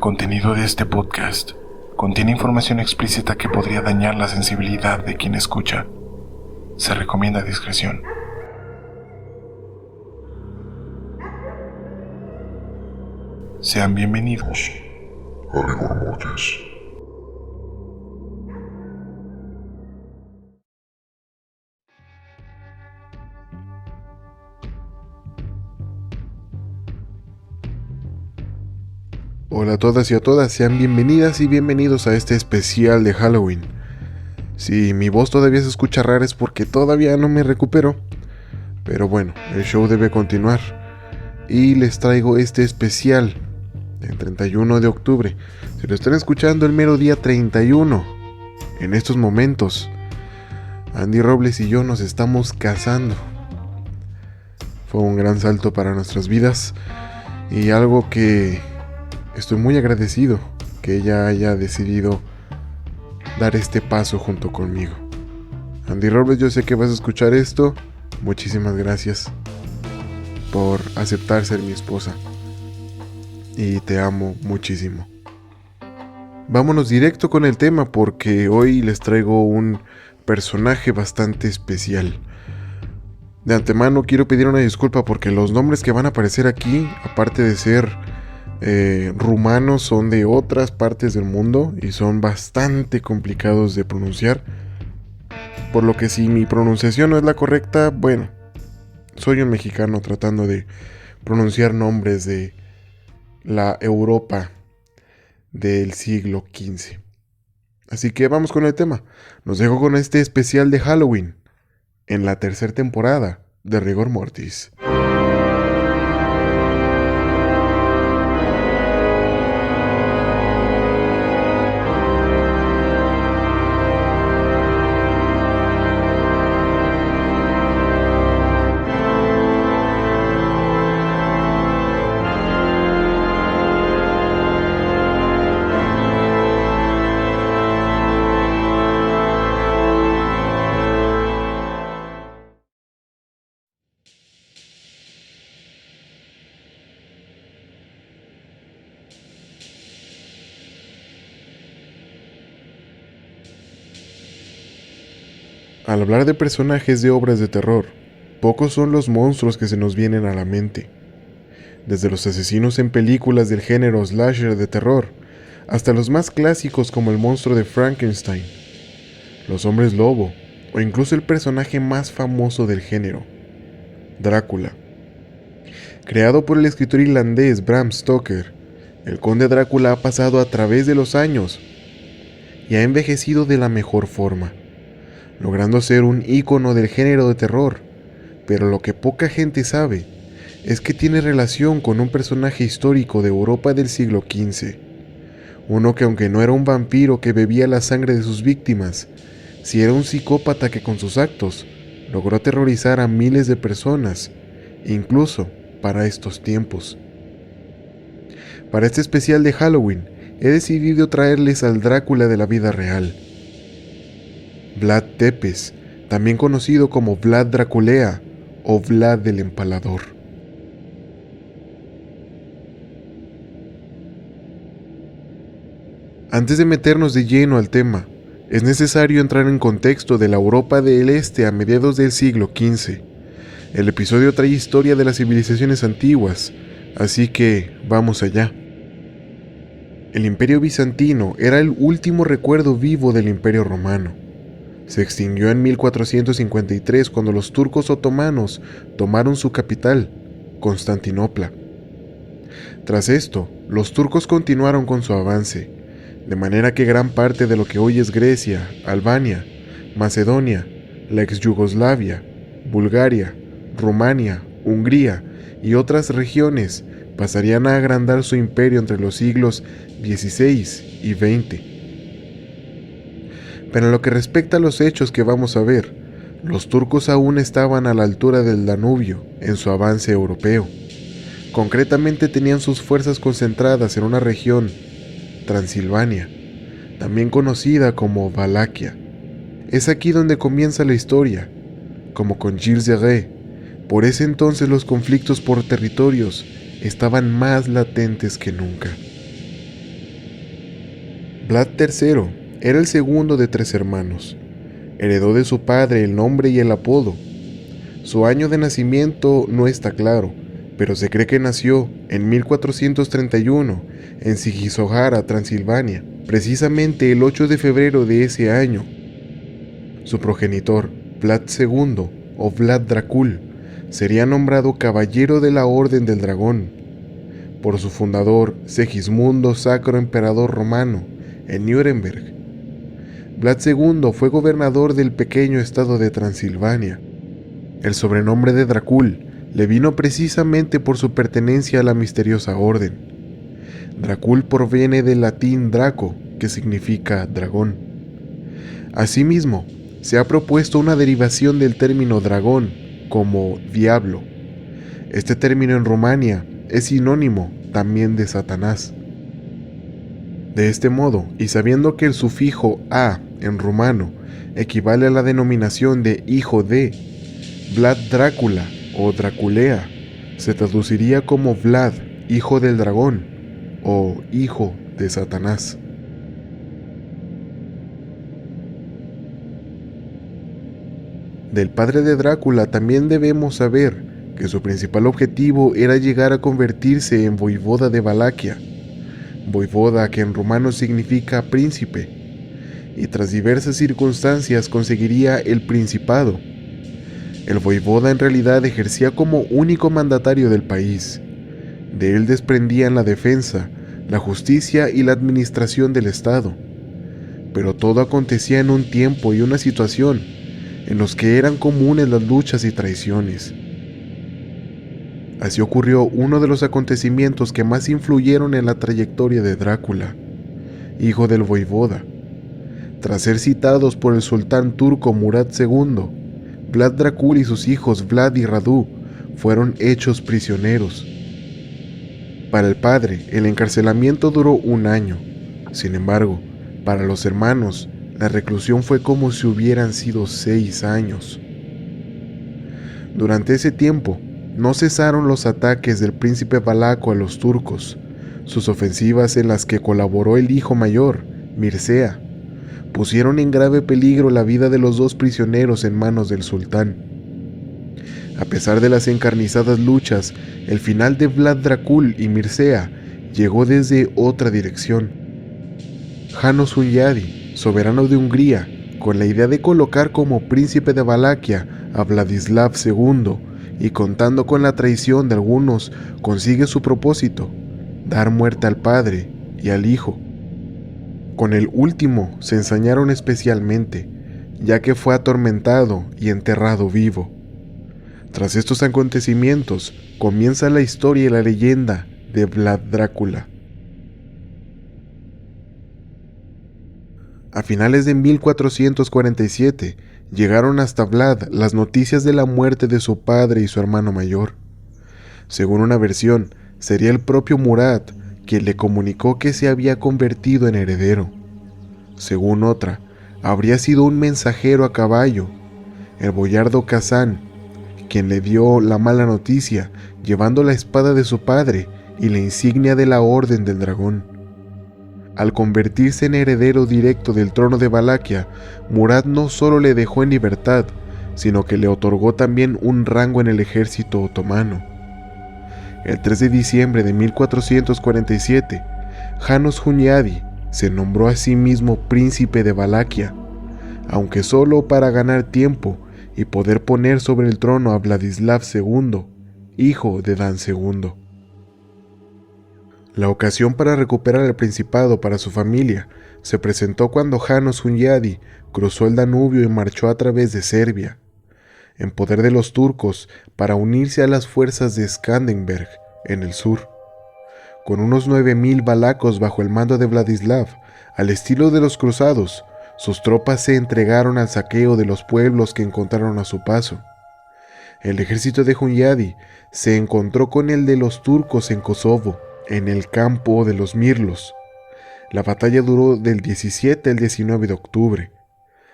contenido de este podcast contiene información explícita que podría dañar la sensibilidad de quien escucha. Se recomienda discreción. Sean bienvenidos a Rigor Mortis. Hola a todas y a todas, sean bienvenidas y bienvenidos a este especial de Halloween. Si mi voz todavía se escucha rara es porque todavía no me recupero, pero bueno, el show debe continuar y les traigo este especial del 31 de octubre. Si lo están escuchando el mero día 31, en estos momentos, Andy Robles y yo nos estamos casando. Fue un gran salto para nuestras vidas y algo que estoy muy agradecido que ella haya decidido dar este paso junto conmigo. Andy Robles, yo sé que vas a escuchar esto. Muchísimas gracias por aceptar ser mi esposa. Y te amo muchísimo. Vámonos directo con el tema porque hoy les traigo un personaje bastante especial. De antemano quiero pedir una disculpa porque los nombres que van a aparecer aquí, aparte de ser rumanos, son de otras partes del mundo y son bastante complicados de pronunciar, por lo que si mi pronunciación no es la correcta, bueno, soy un mexicano tratando de pronunciar nombres de la Europa del siglo XV. Así que vamos con el tema. Los dejo con este especial de Halloween en la tercera temporada de Rigor Mortis. Al hablar de personajes de obras de terror, pocos son los monstruos que se nos vienen a la mente. Desde los asesinos en películas del género slasher de terror, hasta los más clásicos como el monstruo de Frankenstein, los hombres lobo, o incluso el personaje más famoso del género, Drácula. Creado por el escritor irlandés Bram Stoker, el conde Drácula ha pasado a través de los años y ha envejecido de la mejor forma, logrando ser un ícono del género de terror, pero lo que poca gente sabe es que tiene relación con un personaje histórico de Europa del siglo XV, uno que aunque no era un vampiro que bebía la sangre de sus víctimas, sí era un psicópata que con sus actos logró aterrorizar a miles de personas, incluso para estos tiempos. Para este especial de Halloween, he decidido traerles al Drácula de la vida real, Vlad Tepes, también conocido como Vlad Draculea o Vlad el Empalador. Antes de meternos de lleno al tema, es necesario entrar en contexto de la Europa del Este a mediados del siglo XV. El episodio trae historia de las civilizaciones antiguas, así que vamos allá. El Imperio Bizantino era el último recuerdo vivo del Imperio Romano. Se extinguió en 1453 cuando los turcos otomanos tomaron su capital, Constantinopla. Tras esto, los turcos continuaron con su avance, de manera que gran parte de lo que hoy es Grecia, Albania, Macedonia, la ex Yugoslavia, Bulgaria, Rumania, Hungría y otras regiones pasarían a agrandar su imperio entre los siglos XVI y XX. Pero en lo que respecta a los hechos que vamos a ver, los turcos aún estaban a la altura del Danubio en su avance europeo. Concretamente tenían sus fuerzas concentradas en una región, Transilvania, también conocida como Valaquia. Es aquí donde comienza la historia, como con Gilles de Rais. Por ese entonces los conflictos por territorios estaban más latentes que nunca. Vlad III era el segundo de 3 hermanos. Heredó de su padre el nombre y el apodo. Su año de nacimiento no está claro, pero se cree que nació en 1431 en Sigisogara, Transilvania, precisamente el 8 de febrero de ese año. Su progenitor, Vlad II o Vlad Dracul, sería nombrado Caballero de la Orden del Dragón por su fundador, Segismundo, Sacro Emperador Romano, en Nuremberg. Vlad II fue gobernador del pequeño estado de Transilvania. El sobrenombre de Dracul le vino precisamente por su pertenencia a la misteriosa orden. Dracul proviene del latín Draco, que significa dragón. Asimismo, se ha propuesto una derivación del término dragón, como diablo. Este término en Rumania es sinónimo también de Satanás. De este modo, y sabiendo que el sufijo a en rumano equivale a la denominación de hijo de, Vlad Drácula o Draculea se traduciría como Vlad, hijo del dragón, o hijo de Satanás. Del padre de Drácula también debemos saber que su principal objetivo era llegar a convertirse en voivoda de Valaquia, voivoda que en rumano significa príncipe, y tras diversas circunstancias conseguiría el principado. El voivoda en realidad ejercía como único mandatario del país. De él desprendían la defensa, la justicia y la administración del Estado. Pero todo acontecía en un tiempo y una situación en los que eran comunes las luchas y traiciones. Así ocurrió uno de los acontecimientos que más influyeron en la trayectoria de Drácula, hijo del voivoda. Tras ser citados por el sultán turco Murad II, Vlad Dracul y sus hijos Vlad y Radu fueron hechos prisioneros. Para el padre, el encarcelamiento duró 1 año. Sin embargo, para los hermanos, la reclusión fue como si hubieran sido 6 años. Durante ese tiempo, no cesaron los ataques del príncipe valaco a los turcos, sus ofensivas en las que colaboró el hijo mayor, Mircea, pusieron en grave peligro la vida de los 2 prisioneros en manos del sultán. A pesar de las encarnizadas luchas, el final de Vlad Dracul y Mircea llegó desde otra dirección. János Hunyadi, soberano de Hungría, con la idea de colocar como príncipe de Valaquia a Vladislav II y contando con la traición de algunos, consigue su propósito, dar muerte al padre y al hijo. Con el último se ensañaron especialmente, ya que fue atormentado y enterrado vivo. Tras estos acontecimientos, comienza la historia y la leyenda de Vlad Drácula. A finales de 1447, llegaron hasta Vlad las noticias de la muerte de su padre y su hermano mayor. Según una versión, sería el propio Murad quien le comunicó que se había convertido en heredero. Según otra, habría sido un mensajero a caballo, el boyardo Kazán, quien le dio la mala noticia, llevando la espada de su padre y la insignia de la Orden del Dragón. Al convertirse en heredero directo del trono de Valaquia, Murad no solo le dejó en libertad, sino que le otorgó también un rango en el ejército otomano. El 3 de diciembre de 1447, János Hunyadi se nombró a sí mismo príncipe de Valaquia, aunque solo para ganar tiempo y poder poner sobre el trono a Vladislav II, hijo de Dan II. La ocasión para recuperar el principado para su familia se presentó cuando János Hunyadi cruzó el Danubio y marchó a través de Serbia, en poder de los turcos, para unirse a las fuerzas de Skanderberg en el sur. Con unos 9.000 valacos bajo el mando de Vladislav, al estilo de los cruzados, sus tropas se entregaron al saqueo de los pueblos que encontraron a su paso. El ejército de Hunyadi se encontró con el de los turcos en Kosovo, en el campo de los Mirlos. La batalla duró del 17 al 19 de octubre.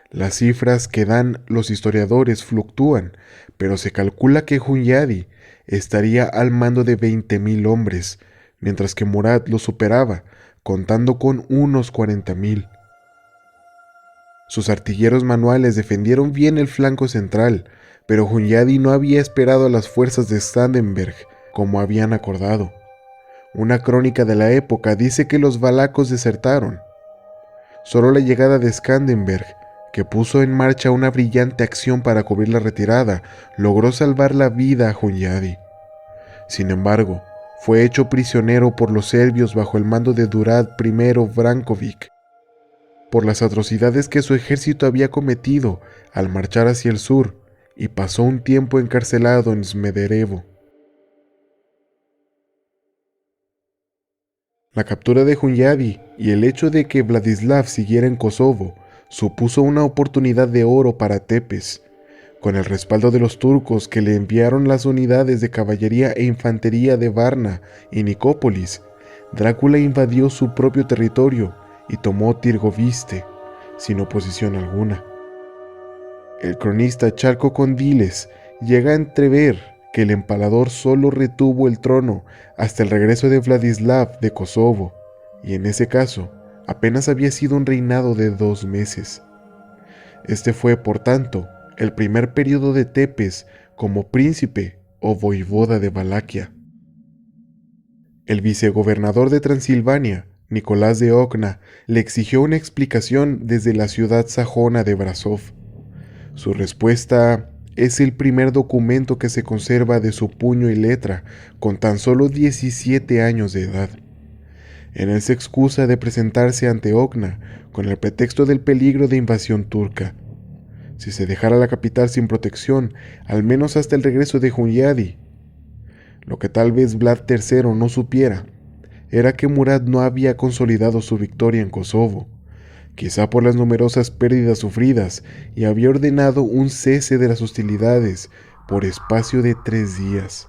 Las cifras que dan los historiadores fluctúan, pero se calcula que Hunyadi estaría al mando de 20.000 hombres, mientras que Murad lo superaba, contando con unos 40.000. Sus artilleros manuales defendieron bien el flanco central, pero Hunyadi no había esperado a las fuerzas de Skanderbeg como habían acordado. Una crónica de la época dice que los valacos desertaron. Solo la llegada de Skanderbeg, que puso en marcha una brillante acción para cubrir la retirada, logró salvar la vida a Hunyadi. Sin embargo, fue hecho prisionero por los serbios bajo el mando de Đurađ I Branković, por las atrocidades que su ejército había cometido al marchar hacia el sur, y pasó un tiempo encarcelado en Smederevo. La captura de Hunyadi y el hecho de que Vladislav siguiera en Kosovo supuso una oportunidad de oro para Tepes. Con el respaldo de los turcos que le enviaron las unidades de caballería e infantería de Varna y Nicópolis, Drácula invadió su propio territorio y tomó Tirgoviste, sin oposición alguna. El cronista Charco Condiles llega a entrever que el empalador solo retuvo el trono hasta el regreso de Vladislav de Kosovo, y en ese caso apenas había sido un reinado de 2 meses. Este fue, por tanto, el primer periodo de Tepes como príncipe o voivoda de Valaquia. El vicegobernador de Transilvania, Nicolás de Ocna, le exigió una explicación desde la ciudad sajona de Brasov. Su respuesta es el primer documento que se conserva de su puño y letra, con tan solo 17 años de edad. En él se excusa de presentarse ante Ocna con el pretexto del peligro de invasión turca. Si se dejara la capital sin protección, al menos hasta el regreso de Hunyadi. Lo que tal vez Vlad III no supiera era que Murad no había consolidado su victoria en Kosovo, quizá por las numerosas pérdidas sufridas, y había ordenado un cese de las hostilidades por espacio de 3 días,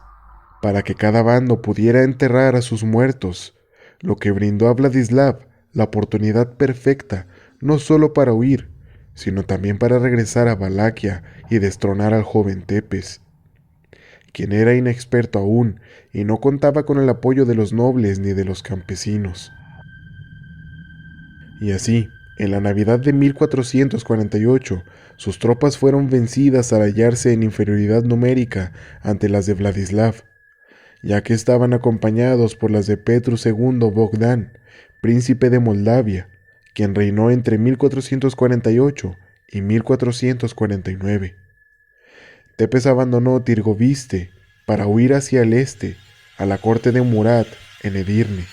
para que cada bando pudiera enterrar a sus muertos, lo que brindó a Vladislav la oportunidad perfecta no solo para huir, sino también para regresar a Valaquia y destronar al joven Tepes, quien era inexperto aún y no contaba con el apoyo de los nobles ni de los campesinos. Y así, en la Navidad de 1448, sus tropas fueron vencidas al hallarse en inferioridad numérica ante las de Vladislav, ya que estaban acompañados por las de Petru II Bogdan, príncipe de Moldavia, quien reinó entre 1448 y 1449. Tepes abandonó Tirgoviste para huir hacia el este, a la corte de Murad en Edirne.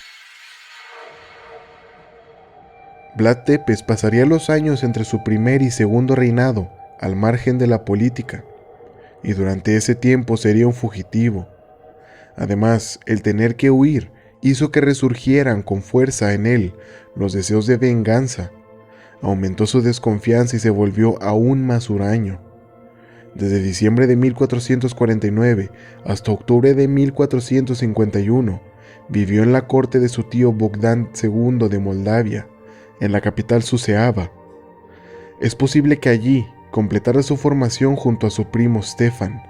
Vlad Tepes pasaría los años entre su primer y segundo reinado al margen de la política, y durante ese tiempo sería un fugitivo. Además, el tener que huir hizo que resurgieran con fuerza en él los deseos de venganza. Aumentó su desconfianza y se volvió aún más huraño. Desde diciembre de 1449 hasta octubre de 1451, vivió en la corte de su tío Bogdan II de Moldavia, en la capital Suceava. Es posible que allí completara su formación junto a su primo Stefan,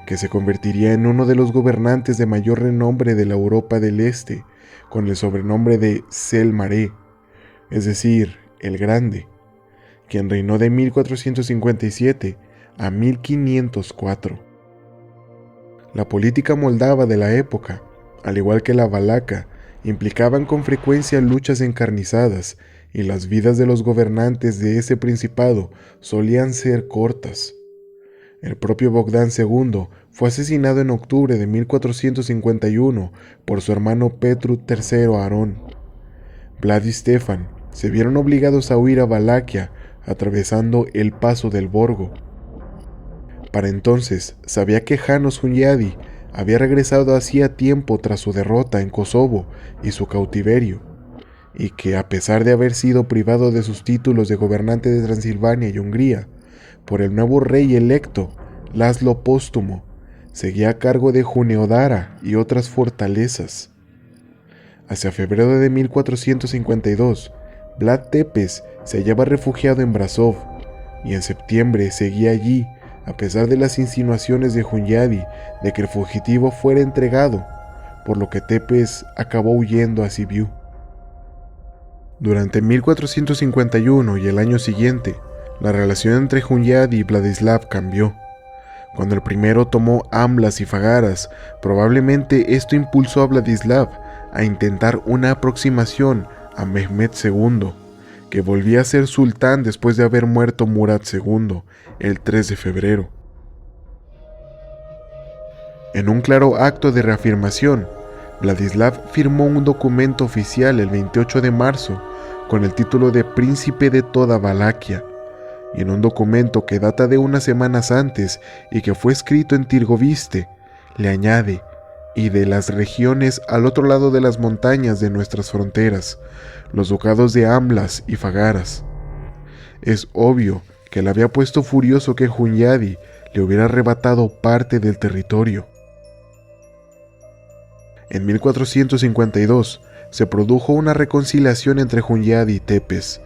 que se convertiría en uno de los gobernantes de mayor renombre de la Europa del Este, con el sobrenombre de Cel Mare, es decir, el Grande, quien reinó de 1457 a 1504. La política moldava de la época, al igual que la valaca, implicaban con frecuencia luchas encarnizadas, y las vidas de los gobernantes de ese principado solían ser cortas. El propio Bogdan II fue asesinado en octubre de 1451 por su hermano Petru III Aron. Vlad y Stefan se vieron obligados a huir a Valaquia atravesando el paso del Borgo. Para entonces sabía que János Hunyadi había regresado hacía tiempo tras su derrota en Kosovo y su cautiverio, y que a pesar de haber sido privado de sus títulos de gobernante de Transilvania y Hungría por el nuevo rey electo, Laszlo Póstumo, seguía a cargo de Juneodara y otras fortalezas. Hacia febrero de 1452, Vlad Tepes se hallaba refugiado en Brasov, y en septiembre seguía allí, a pesar de las insinuaciones de Hunyadi de que el fugitivo fuera entregado, por lo que Tepes acabó huyendo a Sibiu. Durante 1451 y el año siguiente, la relación entre Hunyadi y Vladislav cambió. Cuando el primero tomó Amblas y Fagaras, probablemente esto impulsó a Vladislav a intentar una aproximación a Mehmed II, que volvía a ser sultán después de haber muerto Murad II el 3 de febrero. En un claro acto de reafirmación, Vladislav firmó un documento oficial el 28 de marzo con el título de Príncipe de toda Valaquia, y en un documento que data de unas semanas antes y que fue escrito en Tirgoviste, le añade: y de las regiones al otro lado de las montañas de nuestras fronteras, los ducados de Amblas y Fagaras. Es obvio que le había puesto furioso que Hunyadi le hubiera arrebatado parte del territorio. En 1452 se produjo una reconciliación entre Hunyadi y Tepes,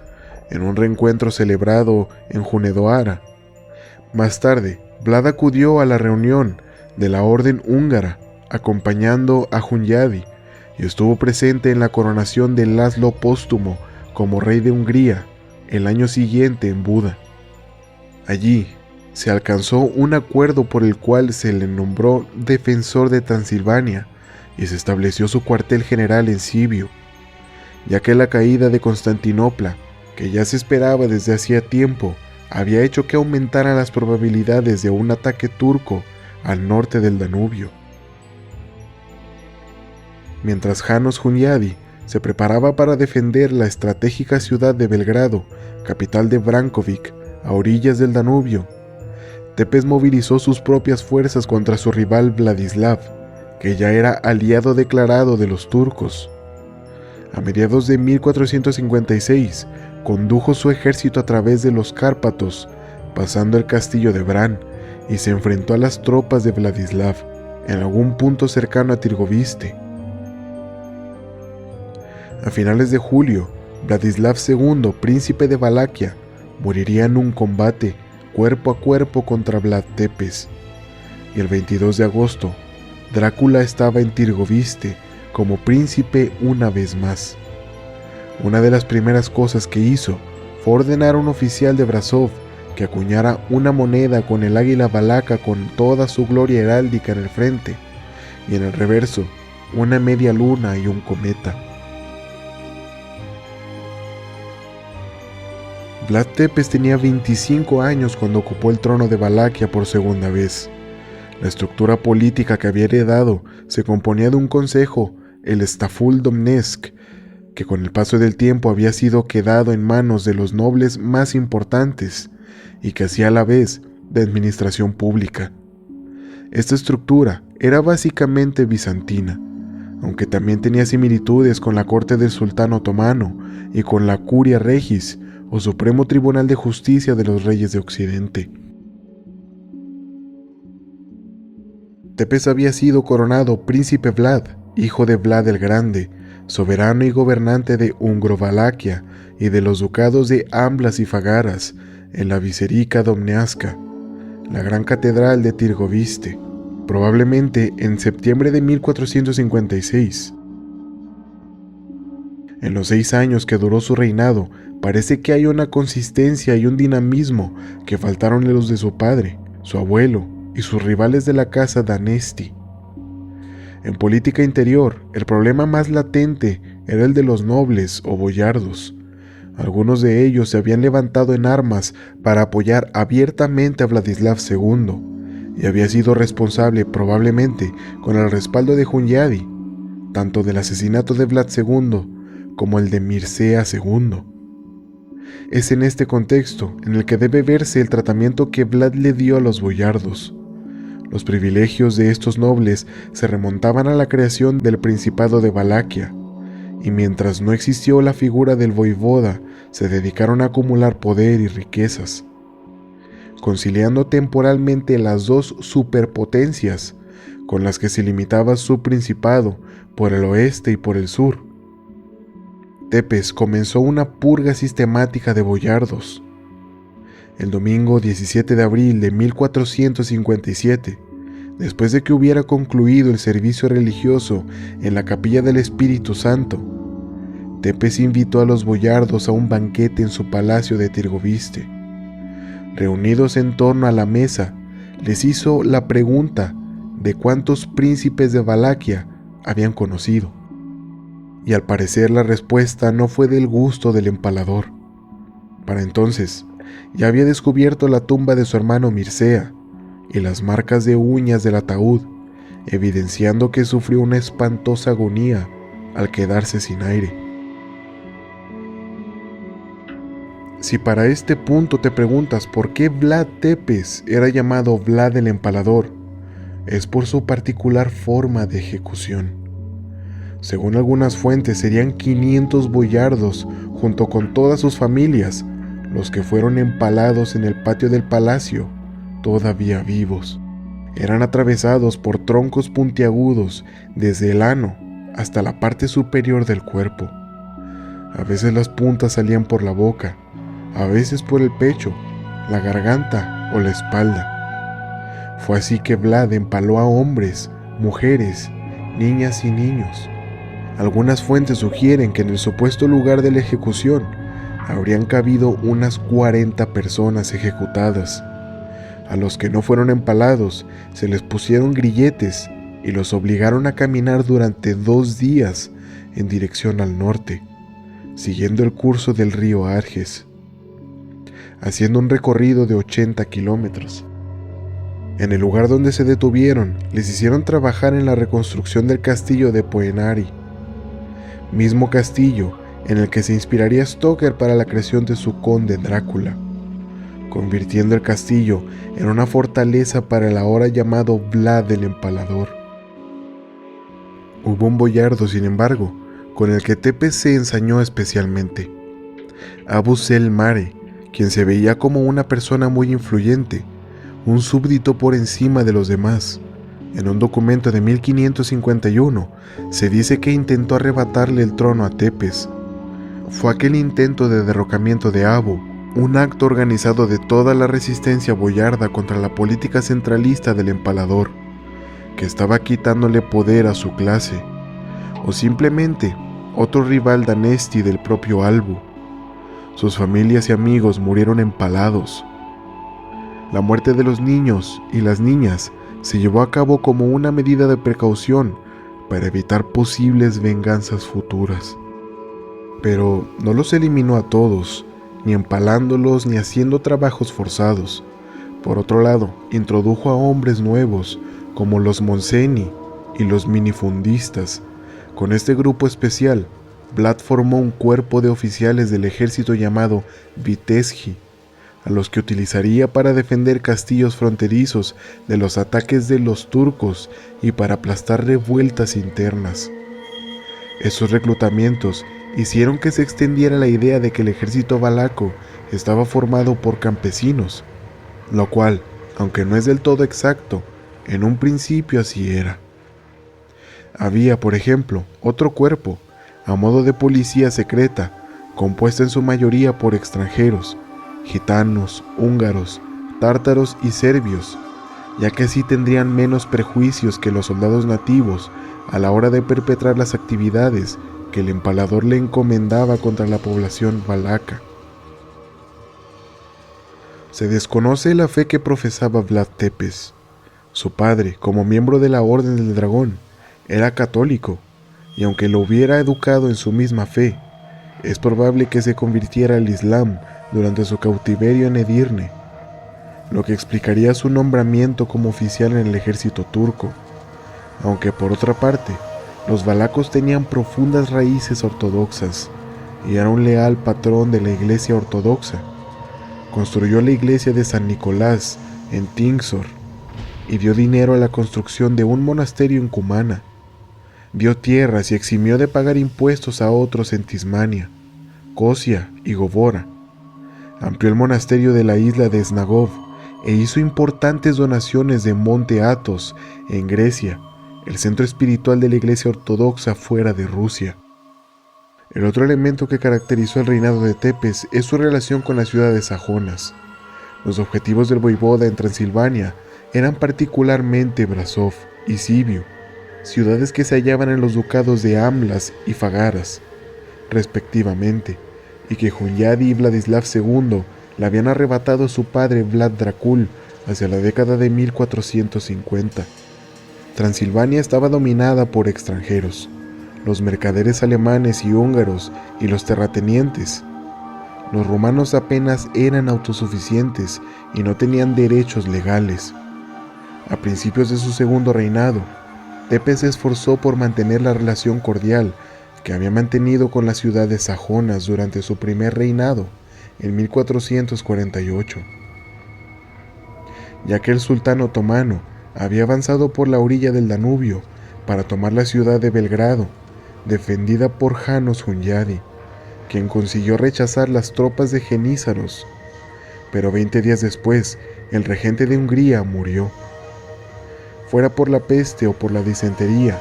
en un reencuentro celebrado en Hunedoara. Más tarde, Vlad acudió a la reunión de la Orden Húngara, acompañando a Hunyadi, y estuvo presente en la coronación de László póstumo como rey de Hungría el año siguiente en Buda. Allí se alcanzó un acuerdo por el cual se le nombró defensor de Transilvania y se estableció su cuartel general en Sibiu, ya que la caída de Constantinopla, que ya se esperaba desde hacía tiempo, había hecho que aumentaran las probabilidades de un ataque turco al norte del Danubio. Mientras János Hunyadi se preparaba para defender la estratégica ciudad de Belgrado, capital de Brankovic, a orillas del Danubio, Tepes movilizó sus propias fuerzas contra su rival Vladislav, que ya era aliado declarado de los turcos. A mediados de 1456, condujo su ejército a través de los Cárpatos, pasando el castillo de Bran, y se enfrentó a las tropas de Vladislav en algún punto cercano a Tirgoviste. A finales de julio, Vladislav II, príncipe de Valaquia, moriría en un combate cuerpo a cuerpo contra Vlad Tepes, y el 22 de agosto, Drácula estaba en Tirgoviste como príncipe una vez más. Una de las primeras cosas que hizo fue ordenar a un oficial de Brasov que acuñara una moneda con el águila valaca con toda su gloria heráldica en el frente, y en el reverso una media luna y un cometa. Vlad Tepes tenía 25 años cuando ocupó el trono de Valaquia por segunda vez. La estructura política que había heredado se componía de un consejo, el Staful Domnesc, que con el paso del tiempo había sido quedado en manos de los nobles más importantes y que hacía a la vez de administración pública. Esta estructura era básicamente bizantina, aunque también tenía similitudes con la corte del sultán otomano y con la Curia Regis, o Supremo Tribunal de Justicia de los Reyes de Occidente. Tepes había sido coronado príncipe Vlad, hijo de Vlad el Grande, soberano y gobernante de Ungrovalaquia y de los ducados de Amblas y Fagaras, en la Viserica Domneasca, la gran catedral de Tirgoviste, probablemente en septiembre de 1456. En los 6 años que duró su reinado, parece que hay una consistencia y un dinamismo que faltaron de los de su padre, su abuelo y sus rivales de la casa Danesti. En política interior, el problema más latente era el de los nobles o boyardos. Algunos de ellos se habían levantado en armas para apoyar abiertamente a Vladislav II, y había sido responsable probablemente con el respaldo de Hunyadi, tanto del asesinato de Vlad II como el de Mircea II. Es en este contexto en el que debe verse el tratamiento que Vlad le dio a los boyardos. Los privilegios de estos nobles se remontaban a la creación del Principado de Valaquia, y mientras no existió la figura del voivoda, se dedicaron a acumular poder y riquezas, conciliando temporalmente las dos superpotencias con las que se limitaba su principado por el oeste y por el sur. Tepes comenzó una purga sistemática de boyardos. El domingo 17 de abril de 1457, después de que hubiera concluido el servicio religioso en la Capilla del Espíritu Santo, Tepes invitó a los boyardos a un banquete en su palacio de Tirgoviste. Reunidos en torno a la mesa, les hizo la pregunta de cuántos príncipes de Valaquia habían conocido. Y al parecer la respuesta no fue del gusto del empalador. Para entonces, ya había descubierto la tumba de su hermano Mircea y las marcas de uñas del ataúd, evidenciando que sufrió una espantosa agonía al quedarse sin aire. Si para este punto te preguntas por qué Vlad Tepes era llamado Vlad el Empalador, es por su particular forma de ejecución. Según algunas fuentes, serían 500 boyardos, junto con todas sus familias, los que fueron empalados en el patio del palacio, todavía vivos. Eran atravesados por troncos puntiagudos desde el ano hasta la parte superior del cuerpo. A veces las puntas salían por la boca, a veces por el pecho, la garganta o la espalda. Fue así que Vlad empaló a hombres, mujeres, niñas y niños. Algunas fuentes sugieren que en el supuesto lugar de la ejecución habrían cabido unas 40 personas ejecutadas. A los que no fueron empalados se les pusieron grilletes y los obligaron a caminar durante 2 días en dirección al norte, siguiendo el curso del río Arges, haciendo un recorrido de 80 kilómetros. En el lugar donde se detuvieron, les hicieron trabajar en la reconstrucción del castillo de Poenari, mismo castillo en el que se inspiraría Stoker para la creación de su conde Drácula, convirtiendo el castillo en una fortaleza para el ahora llamado Vlad el Empalador. Hubo un boyardo, sin embargo, con el que Tepes se ensañó especialmente, Abu Sel Mare, quien se veía como una persona muy influyente, un súbdito por encima de los demás. En un documento de 1551 se dice que intentó arrebatarle el trono a Tepes. Fue aquel intento de derrocamiento de Abu, un acto organizado de toda la resistencia boyarda contra la política centralista del empalador, que estaba quitándole poder a su clase, o simplemente otro rival danesti del propio Albu. Sus familias y amigos murieron empalados. La muerte de los niños y las niñas se llevó a cabo como una medida de precaución para evitar posibles venganzas futuras. Pero no los eliminó a todos, ni empalándolos ni haciendo trabajos forzados. Por otro lado, introdujo a hombres nuevos, como los Monseni y los minifundistas. Con este grupo especial, Vlad formó un cuerpo de oficiales del ejército llamado Vitezji, a los que utilizaría para defender castillos fronterizos de los ataques de los turcos y para aplastar revueltas internas. Esos reclutamientos hicieron que se extendiera la idea de que el ejército valaco estaba formado por campesinos, lo cual, aunque no es del todo exacto, en un principio así era. Había, por ejemplo, otro cuerpo, a modo de policía secreta, compuesta en su mayoría por extranjeros, gitanos, húngaros, tártaros y serbios, ya que así tendrían menos prejuicios que los soldados nativos a la hora de perpetrar las actividades que el empalador le encomendaba contra la población valaca. Se desconoce la fe que profesaba Vlad Tepes. Su padre, como miembro de la Orden del Dragón, era católico, y aunque lo hubiera educado en su misma fe, es probable que se convirtiera al Islam durante su cautiverio en Edirne, lo que explicaría su nombramiento como oficial en el ejército turco, aunque por otra parte, los valacos tenían profundas raíces ortodoxas y era un leal patrón de la iglesia ortodoxa. Construyó la iglesia de San Nicolás en Tingsor y dio dinero a la construcción de un monasterio en Cumana. Dio tierras y eximió de pagar impuestos a otros en Tismania, Cosia y Govora. Amplió el monasterio de la isla de Snagov e hizo importantes donaciones de Monte Athos en Grecia, el centro espiritual de la iglesia ortodoxa fuera de Rusia. El otro elemento que caracterizó el reinado de Tepes es su relación con las ciudades sajonas. Los objetivos del voivoda en Transilvania eran particularmente Brasov y Sibiu, ciudades que se hallaban en los ducados de Amlas y Fagaras. respectivamente, y que Hunyadi y Vladislav II le habían arrebatado a su padre Vlad Dracul hacia la década de 1450. Transilvania estaba dominada por extranjeros, los mercaderes alemanes y húngaros y los terratenientes. Los romanos apenas eran autosuficientes y no tenían derechos legales. A principios de su segundo reinado, Tepes se esforzó por mantener la relación cordial que había mantenido con las ciudades sajonas durante su primer reinado, en 1448. Ya que el sultán otomano había avanzado por la orilla del Danubio para tomar la ciudad de Belgrado, defendida por János Hunyadi, quien consiguió rechazar las tropas de Genízaros. Pero 20 días después, el regente de Hungría murió, fuera por la peste o por la disentería.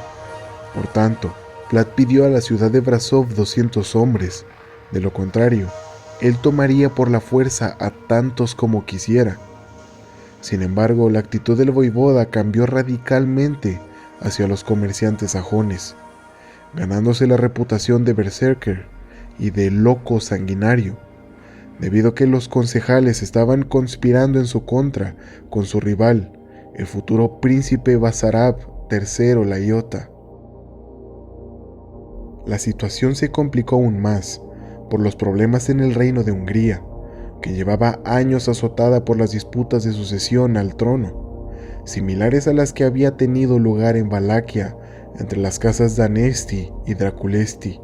Por tanto, Vlad pidió a la ciudad de Brasov 200 hombres. De lo contrario, él tomaría por la fuerza a tantos como quisiera. Sin embargo, la actitud del voivoda cambió radicalmente hacia los comerciantes sajones, ganándose la reputación de berserker y de loco sanguinario, debido a que los concejales estaban conspirando en su contra con su rival, el futuro príncipe Basarab III Laiota. La situación se complicó aún más por los problemas en el reino de Hungría, que llevaba años azotada por las disputas de sucesión al trono, similares a las que había tenido lugar en Valaquia entre las casas Danesti y Draculesti.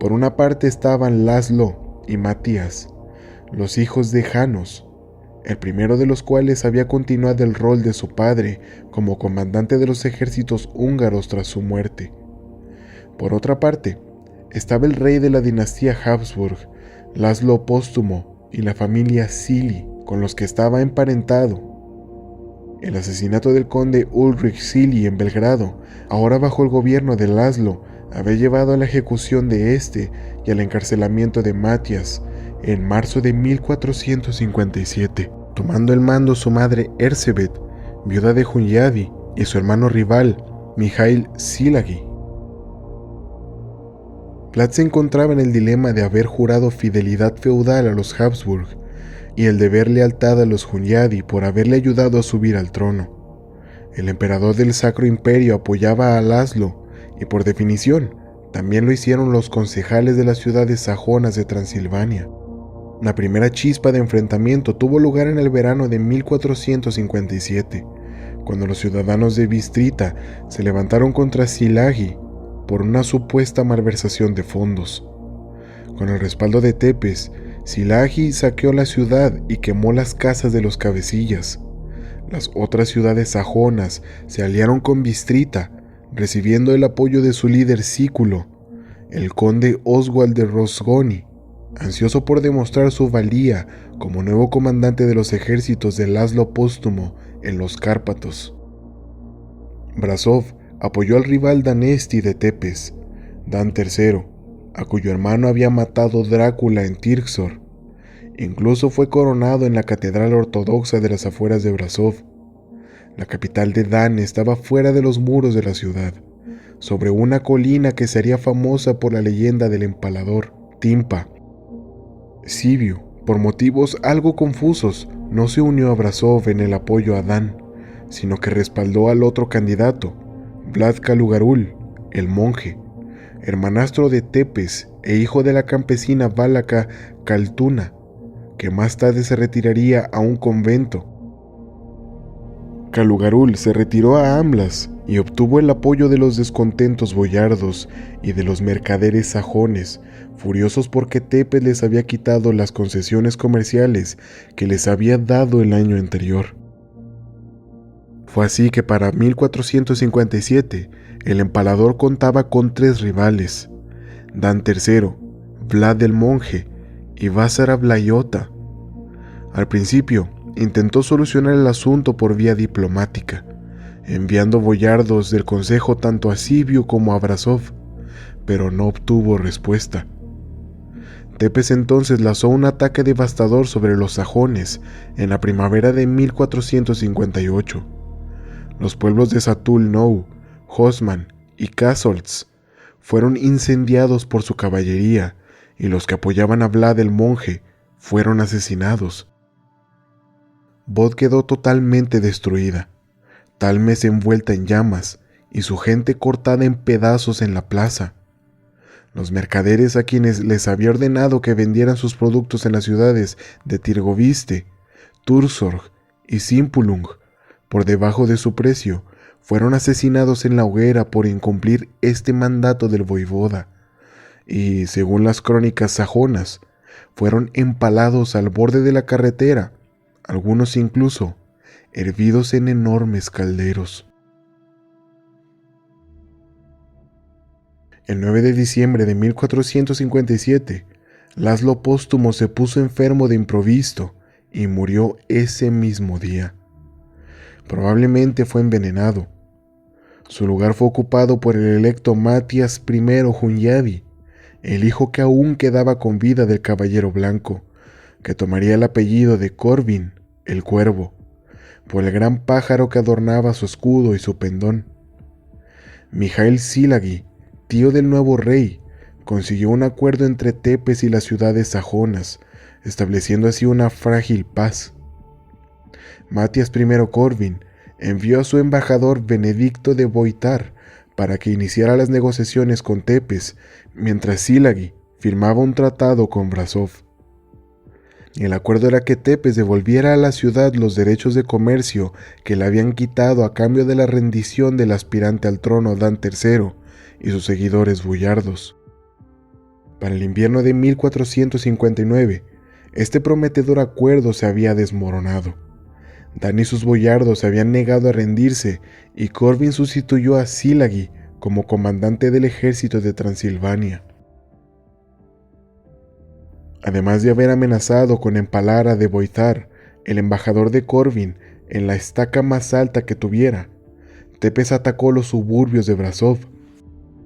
Por una parte estaban Laszlo y Matías, los hijos de János, el primero de los cuales había continuado el rol de su padre como comandante de los ejércitos húngaros tras su muerte. Por otra parte, estaba el rey de la dinastía Habsburg, Laszlo Póstumo, y la familia Szili, con los que estaba emparentado. El asesinato del conde Ulrich Szili en Belgrado, ahora bajo el gobierno de Laszlo, había llevado a la ejecución de este y al encarcelamiento de Matías en marzo de 1457, tomando el mando su madre Erzsébet, viuda de Hunyadi, y su hermano rival, Mijaíl Szilágy. Vlad se encontraba en el dilema de haber jurado fidelidad feudal a los Habsburg y el deber lealtad a los Hunyadi por haberle ayudado a subir al trono. El emperador del Sacro Imperio apoyaba a Laszlo y, por definición, también lo hicieron los concejales de las ciudades sajonas de Transilvania. La primera chispa de enfrentamiento tuvo lugar en el verano de 1457, cuando los ciudadanos de Bistrita se levantaron contra Szilágy por una supuesta malversación de fondos. Con el respaldo de Tepes, Szilágy saqueó la ciudad y quemó las casas de los cabecillas. Las otras ciudades sajonas se aliaron con Bistrita, recibiendo el apoyo de su líder Sículo, el conde Oswald de Rosgoni, ansioso por demostrar su valía como nuevo comandante de los ejércitos de Laszlo Póstumo en los Cárpatos. Brasov apoyó al rival Danesti de Tepes, Dan III, a cuyo hermano había matado Drácula en Tirxor. Incluso fue coronado en la catedral ortodoxa de las afueras de Brasov. La capital de Dan estaba fuera de los muros de la ciudad, sobre una colina que sería famosa por la leyenda del empalador, Timpa. Sibiu, por motivos algo confusos, no se unió a Brasov en el apoyo a Dan, sino que respaldó al otro candidato, Vlad Kalugarul, el monje, hermanastro de Tepes e hijo de la campesina válaca Kaltuna, que más tarde se retiraría a un convento. Kalugarul se retiró a Amblas y obtuvo el apoyo de los descontentos boyardos y de los mercaderes sajones, furiosos porque Tepes les había quitado las concesiones comerciales que les había dado el año anterior. Fue así que para 1457 el empalador contaba con 3 rivales: Dan III, Vlad el monje y Basarab Laiota. Al principio intentó solucionar el asunto por vía diplomática, enviando boyardos del consejo tanto a Sibiu como a Brasov, pero no obtuvo respuesta. Tepes entonces lanzó un ataque devastador sobre los sajones en la primavera de 1458. Los pueblos de Satul Nou, Hosman y Kasolz fueron incendiados por su caballería y los que apoyaban a Vlad el monje fueron asesinados. Bod quedó totalmente destruida, Talmes envuelta en llamas y su gente cortada en pedazos en la plaza. Los mercaderes a quienes les había ordenado que vendieran sus productos en las ciudades de Tirgoviste, Turzorg y Simpulung por debajo de su precio, fueron asesinados en la hoguera por incumplir este mandato del voivoda, y, según las crónicas sajonas, fueron empalados al borde de la carretera, algunos incluso hervidos en enormes calderos. El 9 de diciembre de 1457, Laszlo Póstumo se puso enfermo de improviso y murió ese mismo día. Probablemente fue envenenado. Su lugar fue ocupado por el electo Matías I Hunyadi, el hijo que aún quedaba con vida del Caballero Blanco, que tomaría el apellido de Corvin, el Cuervo, por el gran pájaro que adornaba su escudo y su pendón. Mijaíl Szilágyi, tío del nuevo rey, consiguió un acuerdo entre Tepes y las ciudades sajonas, estableciendo así una frágil paz. Matías I Corvin envió a su embajador Benedicto de Boitar para que iniciara las negociaciones con Tepes, mientras Szilágyi firmaba un tratado con Brasov. El acuerdo era que Tepes devolviera a la ciudad los derechos de comercio que le habían quitado a cambio de la rendición del aspirante al trono Dan III y sus seguidores boyardos. Para el invierno de 1459, este prometedor acuerdo se había desmoronado. Dan y sus boyardos se habían negado a rendirse y Corvin sustituyó a Szilágyi como comandante del ejército de Transilvania. Además de haber amenazado con empalar a de Boitar, el embajador de Corvin, en la estaca más alta que tuviera, Tepes atacó los suburbios de Brasov.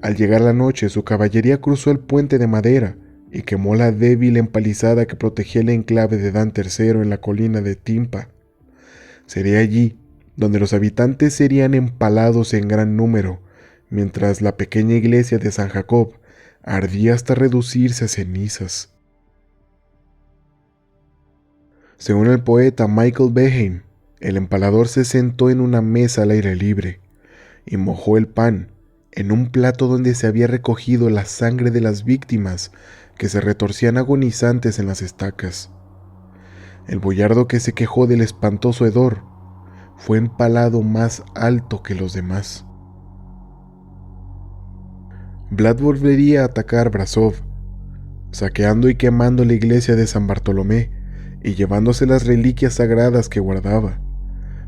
Al llegar la noche, su caballería cruzó el puente de madera y quemó la débil empalizada que protegía el enclave de Dan III en la colina de Timpa. Sería allí donde los habitantes serían empalados en gran número, mientras la pequeña iglesia de San Jacob ardía hasta reducirse a cenizas. Según el poeta Michael Beheim, el empalador se sentó en una mesa al aire libre y mojó el pan en un plato donde se había recogido la sangre de las víctimas que se retorcían agonizantes en las estacas. El boyardo que se quejó del espantoso hedor fue empalado más alto que los demás. Vlad volvería a atacar Brasov, saqueando y quemando la iglesia de San Bartolomé y llevándose las reliquias sagradas que guardaba,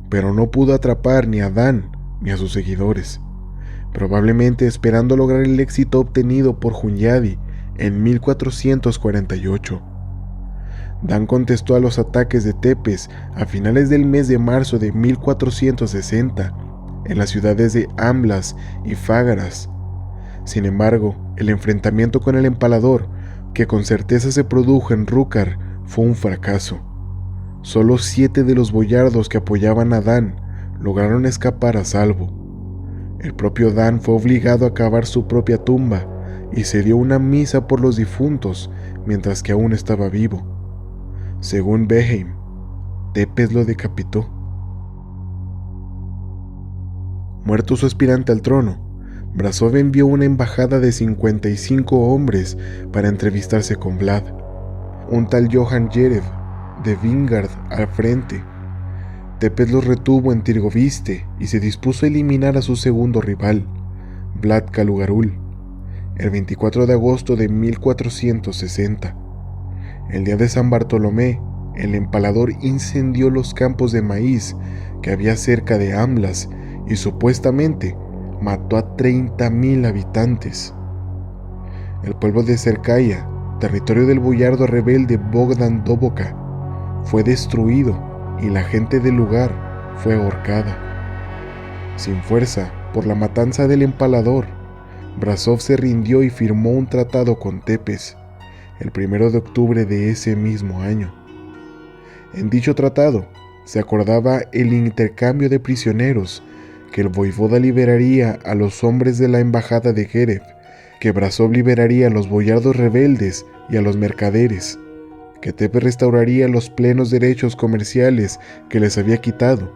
pero no pudo atrapar ni a Dan ni a sus seguidores, probablemente esperando lograr el éxito obtenido por Hunyadi en 1448. Dan contestó a los ataques de Tepes a finales del mes de marzo de 1460 en las ciudades de Amblas y Fágaras. Sin embargo, el enfrentamiento con el empalador, que con certeza se produjo en Rúcar, fue un fracaso. Solo 7 de los boyardos que apoyaban a Dan lograron escapar a salvo. El propio Dan fue obligado a cavar su propia tumba y se dio una misa por los difuntos mientras que aún estaba vivo. Según Beheim, Tepes lo decapitó. Muerto su aspirante al trono, Brasov envió una embajada de 55 hombres para entrevistarse con Vlad. Un tal Johan Jerev de Vingard al frente. Tepes los retuvo en Tirgoviste y se dispuso a eliminar a su segundo rival, Vlad Kalugarul, el 24 de agosto de 1460. El día de San Bartolomé, el empalador incendió los campos de maíz que había cerca de Amblas y supuestamente mató a 30,000 habitantes. El pueblo de Cercaia, territorio del boyardo rebelde Bogdan Doboka, fue destruido y la gente del lugar fue ahorcada. Sin fuerza por la matanza del empalador, Brasov se rindió y firmó un tratado con Tepes el 1 de octubre de ese mismo año. En dicho tratado se acordaba el intercambio de prisioneros que el voivoda liberaría a los hombres de la embajada de Jerev que Brasov liberaría a los boyardos rebeldes y a los mercaderes, que Tepe restauraría los plenos derechos comerciales que les había quitado,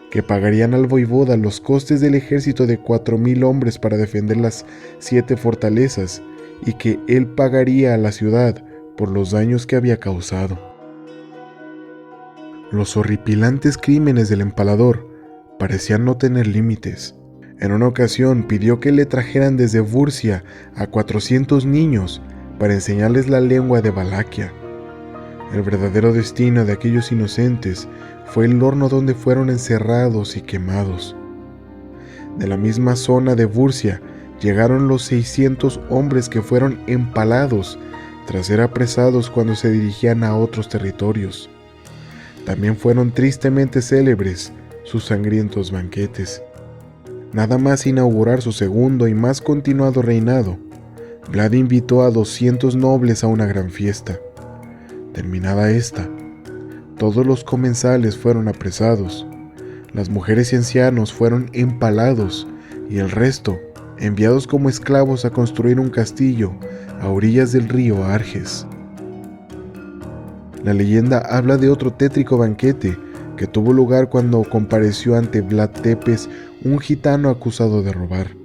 que pagarían al voivoda los costes del ejército de 4,000 hombres para defender las 7 fortalezas, y que él pagaría a la ciudad por los daños que había causado. Los horripilantes crímenes del empalador parecían no tener límites. En una ocasión pidió que le trajeran desde Bursia a 400 niños para enseñarles la lengua de Valaquia. El verdadero destino de aquellos inocentes fue el horno donde fueron encerrados y quemados. De la misma zona de Bursia llegaron los 600 hombres que fueron empalados tras ser apresados cuando se dirigían a otros territorios. También fueron tristemente célebres sus sangrientos banquetes. Nada más inaugurar su segundo y más continuado reinado, Vlad invitó a 200 nobles a una gran fiesta. Terminada esta, todos los comensales fueron apresados, las mujeres y ancianos fueron empalados y el resto enviados como esclavos a construir un castillo a orillas del río Arges. La leyenda habla de otro tétrico banquete que tuvo lugar cuando compareció ante Vlad Tepes un gitano acusado de robar.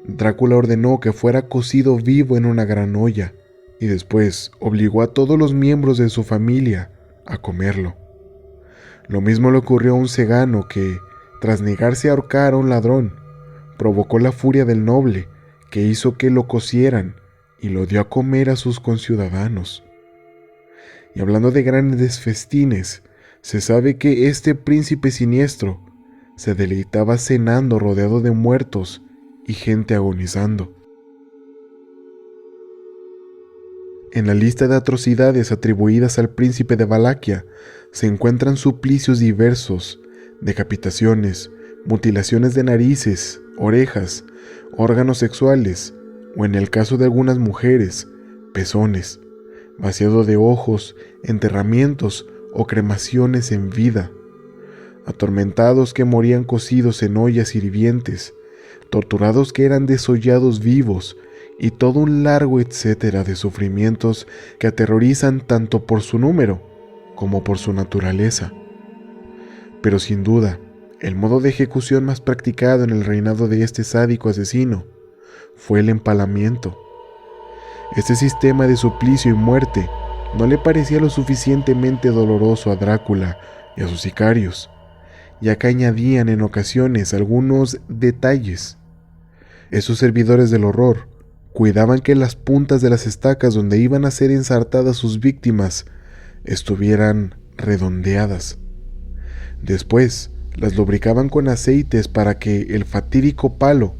Drácula ordenó que fuera cocido vivo en una gran olla y después obligó a todos los miembros de su familia a comerlo. Lo mismo le ocurrió a un cegano que, tras negarse a ahorcar a un ladrón, provocó la furia del noble, que hizo que lo cocieran y lo dio a comer a sus conciudadanos. Y hablando de grandes festines, se sabe que este príncipe siniestro se deleitaba cenando rodeado de muertos y gente agonizando. En la lista de atrocidades atribuidas al príncipe de Valaquia se encuentran suplicios diversos, decapitaciones, mutilaciones de narices, orejas, órganos sexuales, o en el caso de algunas mujeres, pezones, vaciado de ojos, enterramientos o cremaciones en vida, atormentados que morían cocidos en ollas hirvientes, torturados que eran desollados vivos, y todo un largo etcétera de sufrimientos que aterrorizan tanto por su número como por su naturaleza. Pero sin duda, el modo de ejecución más practicado en el reinado de este sádico asesino fue el empalamiento. Este sistema de suplicio y muerte no le parecía lo suficientemente doloroso a Drácula y a sus sicarios, ya que añadían en ocasiones algunos detalles. Esos servidores del horror cuidaban que las puntas de las estacas donde iban a ser ensartadas sus víctimas estuvieran redondeadas. Después, las lubricaban con aceites para que el fatídico palo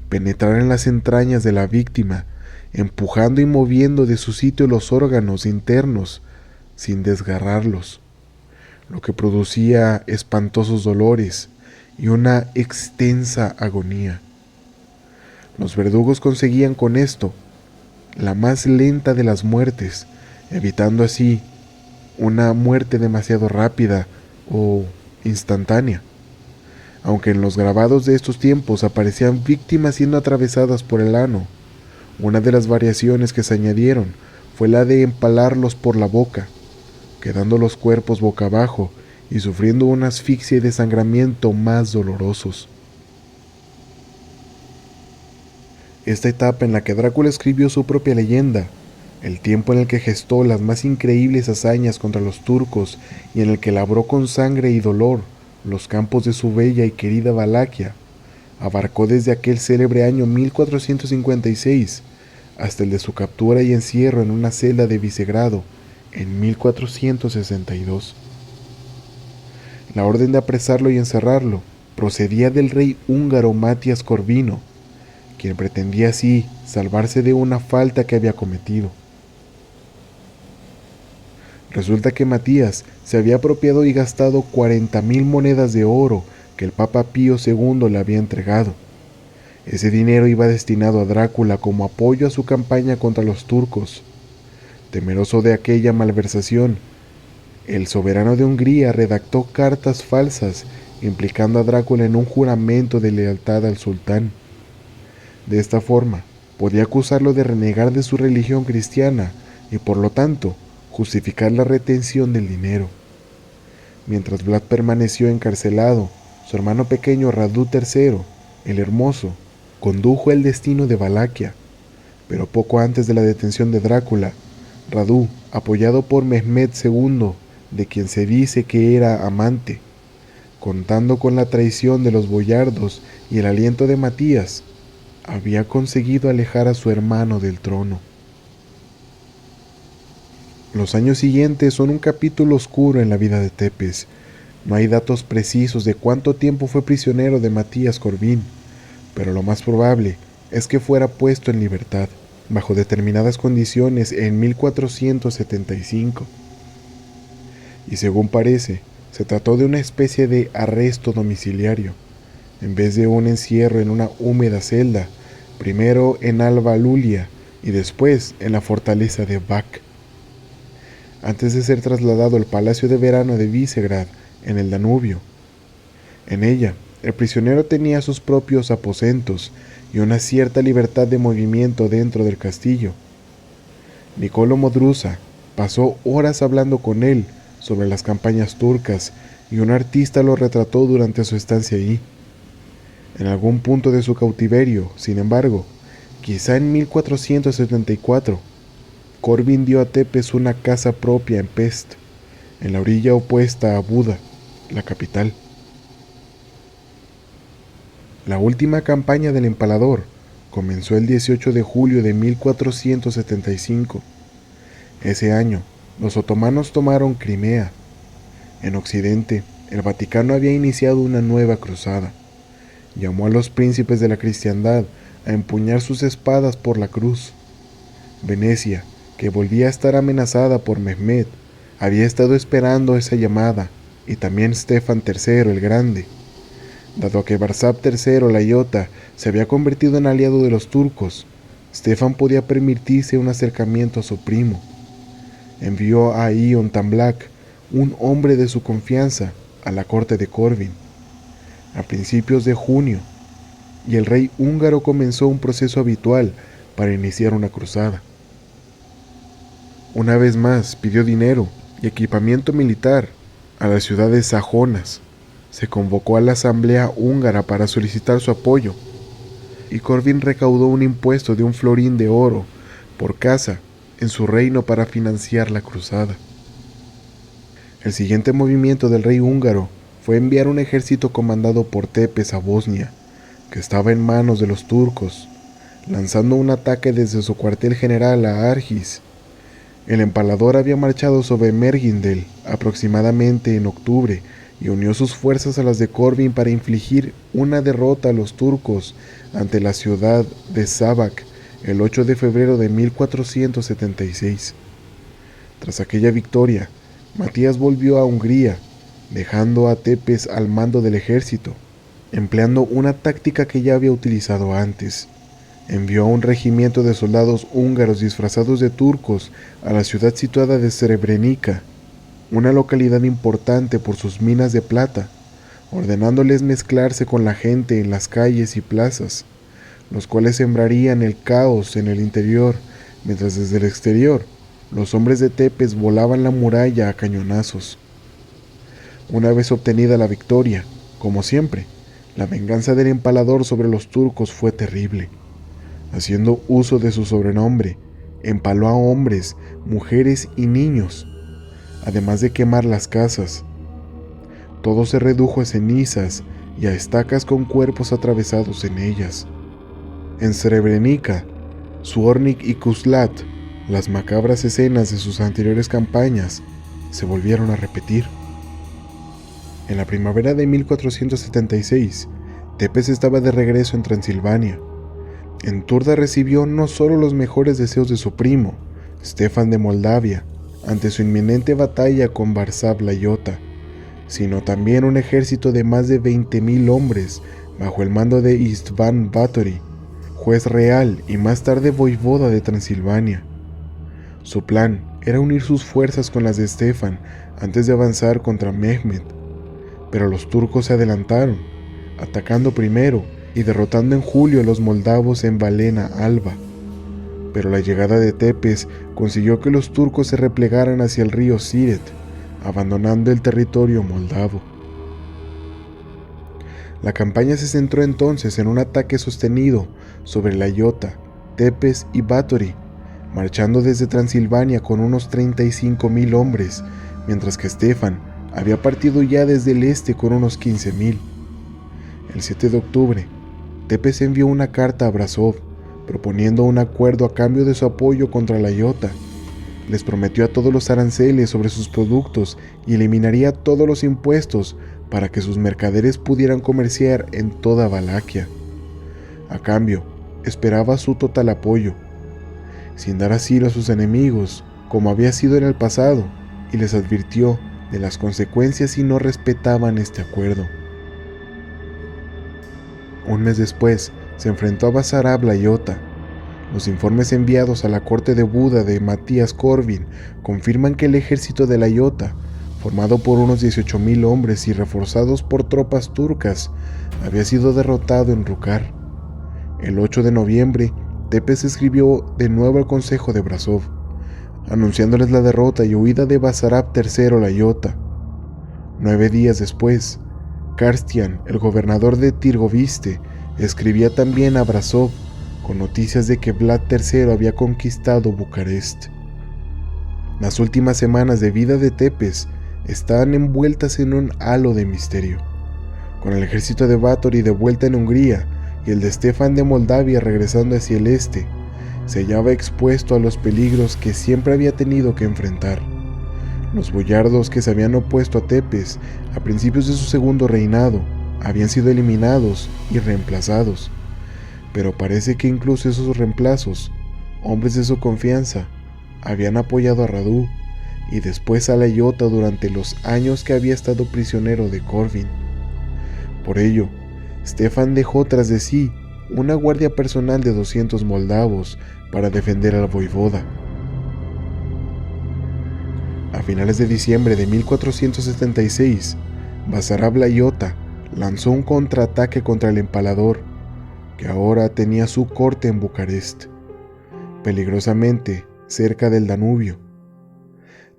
penetrara en las entrañas de la víctima, empujando y moviendo de su sitio los órganos internos sin desgarrarlos, lo que producía espantosos dolores y una extensa agonía. Los verdugos conseguían con esto la más lenta de las muertes, evitando así una muerte demasiado rápida o instantánea. Aunque en los grabados de estos tiempos aparecían víctimas siendo atravesadas por el ano, una de las variaciones que se añadieron fue la de empalarlos por la boca, quedando los cuerpos boca abajo y sufriendo una asfixia y desangramiento más dolorosos. Esta etapa en la que Drácula escribió su propia leyenda, el tiempo en el que gestó las más increíbles hazañas contra los turcos y en el que labró con sangre y dolor los campos de su bella y querida Valaquia, abarcó desde aquel célebre año 1456 hasta el de su captura y encierro en una celda de Visegrado en 1462. La orden de apresarlo y encerrarlo procedía del rey húngaro Matías Corvino, quien pretendía así salvarse de una falta que había cometido. Resulta que Matías se había apropiado y gastado 40,000 monedas de oro que el Papa Pío II le había entregado. Ese dinero iba destinado a Drácula como apoyo a su campaña contra los turcos. Temeroso de aquella malversación, el soberano de Hungría redactó cartas falsas implicando a Drácula en un juramento de lealtad al sultán. De esta forma, podía acusarlo de renegar de su religión cristiana y por lo tanto justificar la retención del dinero. Mientras Vlad permaneció encarcelado, su hermano pequeño Radu III, el Hermoso, condujo el destino de Valaquia, pero poco antes de la detención de Drácula, Radu, apoyado por Mehmed II, de quien se dice que era amante, contando con la traición de los boyardos y el aliento de Matías, había conseguido alejar a su hermano del trono. Los años siguientes son un capítulo oscuro en la vida de Tepes. No hay datos precisos de cuánto tiempo fue prisionero de Matías Corvín, pero lo más probable es que fuera puesto en libertad, bajo determinadas condiciones en 1475. Y según parece, se trató de una especie de arresto domiciliario, en vez de un encierro en una húmeda celda, primero en Alba Lulia y después en la fortaleza de Vac. Antes de ser trasladado al palacio de verano de Visegrad, en el Danubio. En ella, el prisionero tenía sus propios aposentos y una cierta libertad de movimiento dentro del castillo. Nicolo Modrusa pasó horas hablando con él sobre las campañas turcas y un artista lo retrató durante su estancia allí. En algún punto de su cautiverio, sin embargo, quizá en 1474, Corvín dio a Tepes una casa propia en Pest, en la orilla opuesta a Buda, la capital. La última campaña del Empalador comenzó el 18 de julio de 1475. Ese año, los otomanos tomaron Crimea. En Occidente, el Vaticano había iniciado una nueva cruzada. Llamó a los príncipes de la cristiandad a empuñar sus espadas por la cruz. Venecia, que volvía a estar amenazada por Mehmed, había estado esperando esa llamada, y también Stefan III el Grande. Dado que Barsab III la Iota se había convertido en aliado de los turcos, Stefan podía permitirse un acercamiento a su primo. Envió a Ion Tamblak, un hombre de su confianza, a la corte de Corvín, a principios de junio, y el rey húngaro comenzó un proceso habitual para iniciar una cruzada. Una vez más pidió dinero y equipamiento militar a las ciudades sajonas. Se convocó a la asamblea húngara para solicitar su apoyo, y Corvín recaudó un impuesto de 1 florín de oro por casa en su reino para financiar la cruzada. El siguiente movimiento del rey húngaro fue enviar un ejército comandado por Tepes a Bosnia, que estaba en manos de los turcos, lanzando un ataque desde su cuartel general a Argis. El Empalador había marchado sobre Mergindel aproximadamente en octubre y unió sus fuerzas a las de Corvín para infligir una derrota a los turcos ante la ciudad de Šabac el 8 de febrero de 1476. Tras aquella victoria, Matías volvió a Hungría, dejando a Tepes al mando del ejército, empleando una táctica que ya había utilizado antes. Envió a un regimiento de soldados húngaros disfrazados de turcos a la ciudad situada de Srebrenica, una localidad importante por sus minas de plata, ordenándoles mezclarse con la gente en las calles y plazas, los cuales sembrarían el caos en el interior, mientras desde el exterior los hombres de Tepes volaban la muralla a cañonazos. Una vez obtenida la victoria, como siempre, la venganza del Empalador sobre los turcos fue terrible. Haciendo uso de su sobrenombre, empaló a hombres, mujeres y niños, además de quemar las casas. Todo se redujo a cenizas y a estacas con cuerpos atravesados en ellas. En Srebrenica, Zvornik y Kuzlat, las macabras escenas de sus anteriores campañas se volvieron a repetir. En la primavera de 1476, Tepes estaba de regreso en Transilvania. En Turda recibió no solo los mejores deseos de su primo, Stefan de Moldavia, ante su inminente batalla con Barsab la Iota, sino también un ejército de más de 20.000 hombres bajo el mando de István Báthory, juez real y más tarde voivoda de Transilvania. Su plan era unir sus fuerzas con las de Stefan antes de avanzar contra Mehmed, pero los turcos se adelantaron, atacando primero y derrotando en julio a los moldavos en Valena Alba. pero la llegada de Tepes consiguió que los turcos se replegaran hacia el río Siret, abandonando el territorio moldavo. La campaña se centró entonces en un ataque sostenido sobre la Iota, Tepes y Báthory, marchando desde Transilvania con unos 35.000 hombres, mientras que Stefan había partido ya desde el este con unos 15.000. El 7 de octubre, Tepes envió una carta a Brasov, proponiendo un acuerdo a cambio de su apoyo contra la Iota. Les prometió a todos los aranceles sobre sus productos y eliminaría todos los impuestos para que sus mercaderes pudieran comerciar en toda Valaquia. A cambio, esperaba su total apoyo, sin dar asilo a sus enemigos, como había sido en el pasado, y les advirtió de las consecuencias si no respetaban este acuerdo. Un mes después, se enfrentó a Basarab la Iota. Los informes enviados a la corte de Buda de Matías Corvin confirman que el ejército de la Iota, formado por unos 18.000 hombres y reforzados por tropas turcas, había sido derrotado en Rukar. El 8 de noviembre, Tepes escribió de nuevo al consejo de Brasov, anunciándoles la derrota y huida de Basarab III la Iota. 9 días después, Karstian, el gobernador de Tirgoviste, escribía también a Brasov con noticias de que Vlad III había conquistado Bucarest. Las últimas semanas de vida de Tepes estaban envueltas en un halo de misterio. Con el ejército de Báthory de vuelta en Hungría y el de Stefan de Moldavia regresando hacia el este, se hallaba expuesto a los peligros que siempre había tenido que enfrentar. Los boyardos que se habían opuesto a Tepes a principios de su segundo reinado habían sido eliminados y reemplazados, pero parece que incluso esos reemplazos, hombres de su confianza, habían apoyado a Radu y después a la Iota durante los años que había estado prisionero de Corvin. Por ello, Stefan dejó tras de sí una guardia personal de 200 moldavos para defender al voivoda. A finales de diciembre de 1476, Basarab la Iota lanzó un contraataque contra el Empalador, que ahora tenía su corte en Bucarest, peligrosamente cerca del Danubio.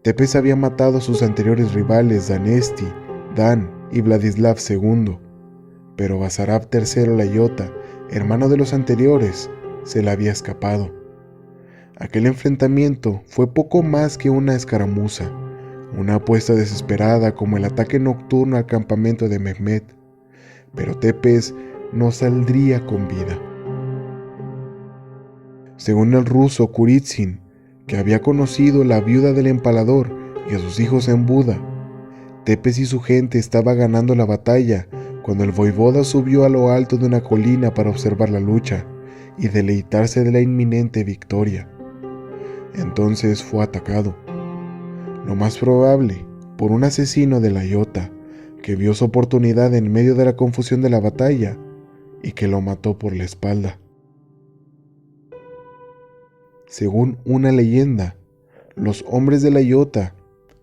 Tepes había matado a sus anteriores rivales Danesti, Dan y Vladislav II, pero Basarab III la Iota, hermano de los anteriores, se le había escapado. Aquel enfrentamiento fue poco más que una escaramuza, una apuesta desesperada como el ataque nocturno al campamento de Mehmed, pero Tepes no saldría con vida. Según el ruso Kuritsyn, que había conocido la viuda del Empalador y a sus hijos en Buda, Tepes y su gente estaba ganando la batalla cuando el voivoda subió a lo alto de una colina para observar la lucha y deleitarse de la inminente victoria. Entonces fue atacado, lo más probable por un asesino de la Iota, que vio su oportunidad en medio de la confusión de la batalla y que lo mató por la espalda. Según una leyenda, los hombres de la Iota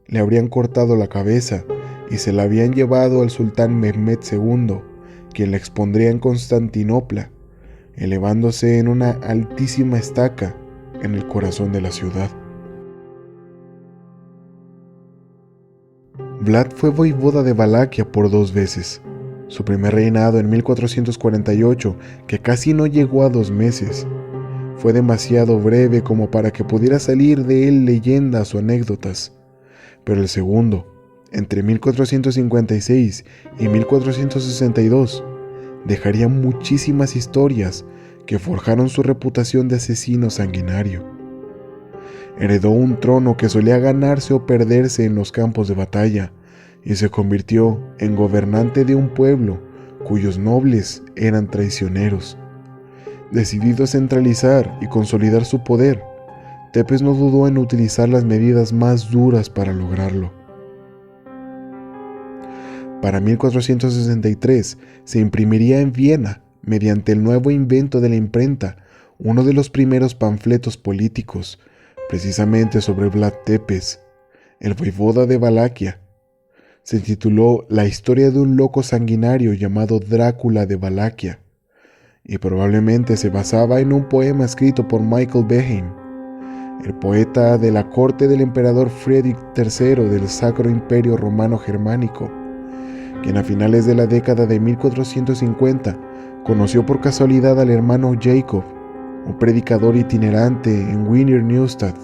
le habrían cortado la cabeza y se la habían llevado al sultán Mehmed II, quien la expondría en Constantinopla, elevándose en una altísima estaca en el corazón de la ciudad. Vlad fue voivoda de Valaquia por 2 veces. Su primer reinado en 1448, que casi no llegó a 2 meses, fue demasiado breve como para que pudiera salir de él leyendas o anécdotas, pero el segundo, entre 1456 y 1462, dejaría muchísimas historias que forjaron su reputación de asesino sanguinario. Heredó un trono que solía ganarse o perderse en los campos de batalla y se convirtió en gobernante de un pueblo cuyos nobles eran traicioneros. Decidido a centralizar y consolidar su poder, Tepes no dudó en utilizar las medidas más duras para lograrlo. Para 1463 se imprimiría en Viena, mediante el nuevo invento de la imprenta, uno de los primeros panfletos políticos, precisamente sobre Vlad Tepes, el voivoda de Valaquia. Se tituló La historia de un loco sanguinario llamado Drácula de Valaquia, y probablemente se basaba en un poema escrito por Michael Beheim, el poeta de la corte del emperador Friedrich III del Sacro Imperio Romano Germánico, quien a finales de la década de 1450 conoció por casualidad al hermano Jacob, un predicador itinerante en Wiener Neustadt.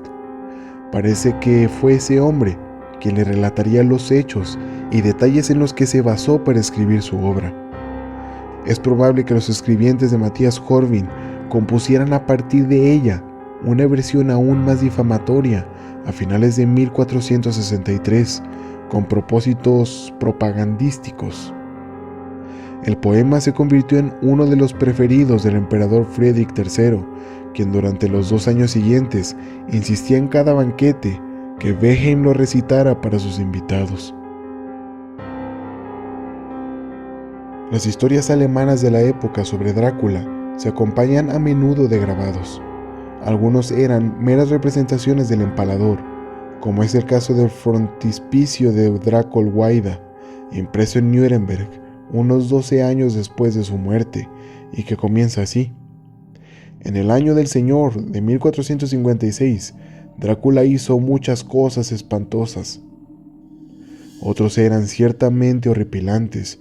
Parece que fue ese hombre quien le relataría los hechos y detalles en los que se basó para escribir su obra. Es probable que los escribientes de Matthias Corvin compusieran a partir de ella una versión aún más difamatoria a finales de 1463, con propósitos propagandísticos. El poema se convirtió en uno de los preferidos del emperador Friedrich III, quien durante los 2 años siguientes insistía en cada banquete que Beheim lo recitara para sus invitados. Las historias alemanas de la época sobre Drácula se acompañan a menudo de grabados. Algunos eran meras representaciones del empalador, como es el caso del frontispicio de Draculwaida, impreso en Nuremberg unos 12 años después de su muerte, y que comienza así: en el año del Señor de 1456, Drácula hizo muchas cosas espantosas. Otros eran ciertamente horripilantes,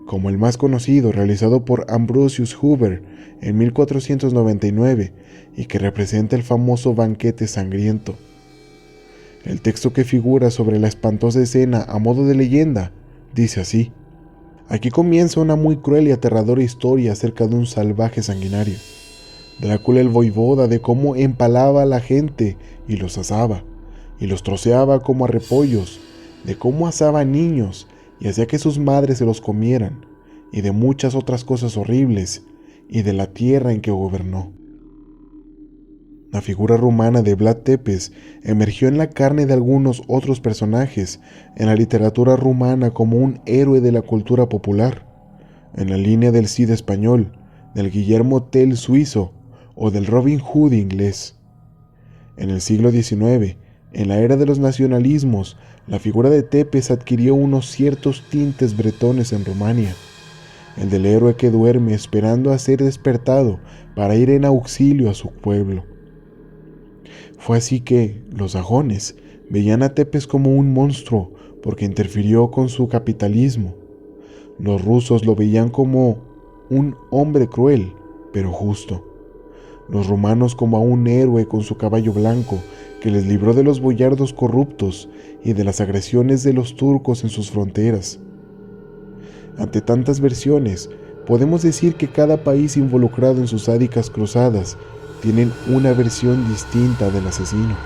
como el más conocido, realizado por Ambrosius Huber en 1499, y que representa el famoso banquete sangriento. El texto que figura sobre la espantosa escena a modo de leyenda dice así: aquí comienza una muy cruel y aterradora historia acerca de un salvaje sanguinario, Drácula el voivoda, de cómo empalaba a la gente y los asaba, y los troceaba como a repollos, de cómo asaba a niños y hacía que sus madres se los comieran, y de muchas otras cosas horribles, y de la tierra en que gobernó. La figura rumana de Vlad Tepes emergió en la carne de algunos otros personajes en la literatura rumana como un héroe de la cultura popular, en la línea del Cid español, del Guillermo Tell suizo o del Robin Hood inglés. En el siglo XIX, en la era de los nacionalismos, la figura de Tepes adquirió unos ciertos tintes bretones en Rumania, el del héroe que duerme esperando a ser despertado para ir en auxilio a su pueblo. Fue así que los sajones veían a Tepes como un monstruo porque interfirió con su capitalismo. Los rusos lo veían como un hombre cruel, pero justo. Los rumanos como a un héroe con su caballo blanco que les libró de los boyardos corruptos y de las agresiones de los turcos en sus fronteras. Ante tantas versiones, podemos decir que cada país involucrado en sus sádicas cruzadas tienen una versión distinta del asesino.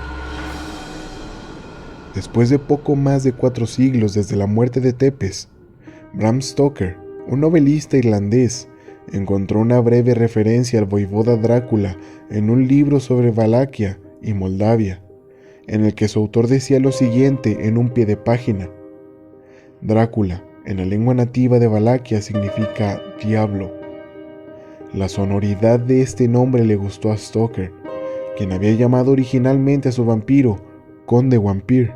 Después de poco más de 4 siglos desde la muerte de Tepes, Bram Stoker, un novelista irlandés, encontró una breve referencia al voivoda Drácula en un libro sobre Valaquia y Moldavia, en el que su autor decía lo siguiente en un pie de página: Drácula, en la lengua nativa de Valaquia, significa diablo. La sonoridad de este nombre le gustó a Stoker, quien había llamado originalmente a su vampiro Conde Vampir.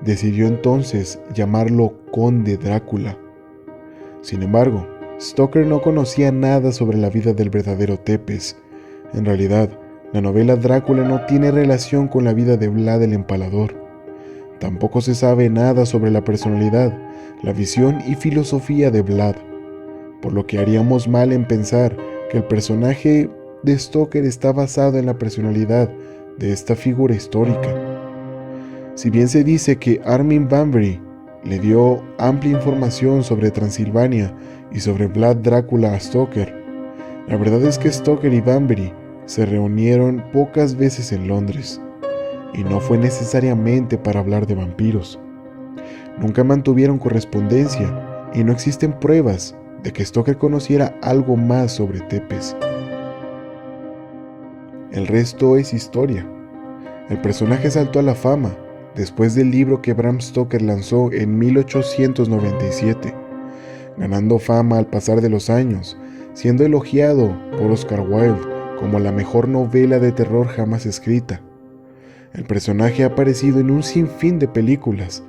Decidió entonces llamarlo Conde Drácula. Sin embargo, Stoker no conocía nada sobre la vida del verdadero Tepes. En realidad, la novela Drácula no tiene relación con la vida de Vlad el Empalador. Tampoco se sabe nada sobre la personalidad, la visión y filosofía de Vlad, por lo que haríamos mal en pensar que el personaje de Stoker está basado en la personalidad de esta figura histórica. Si bien se dice que Armin Banbury le dio amplia información sobre Transilvania y sobre Vlad Drácula a Stoker, la verdad es que Stoker y Banbury se reunieron pocas veces en Londres, y no fue necesariamente para hablar de vampiros. Nunca mantuvieron correspondencia y no existen pruebas de que Stoker conociera algo más sobre Tepes. El resto es historia. El personaje saltó a la fama después del libro que Bram Stoker lanzó en 1897, ganando fama al pasar de los años, siendo elogiado por Oscar Wilde como la mejor novela de terror jamás escrita. El personaje ha aparecido en un sinfín de películas,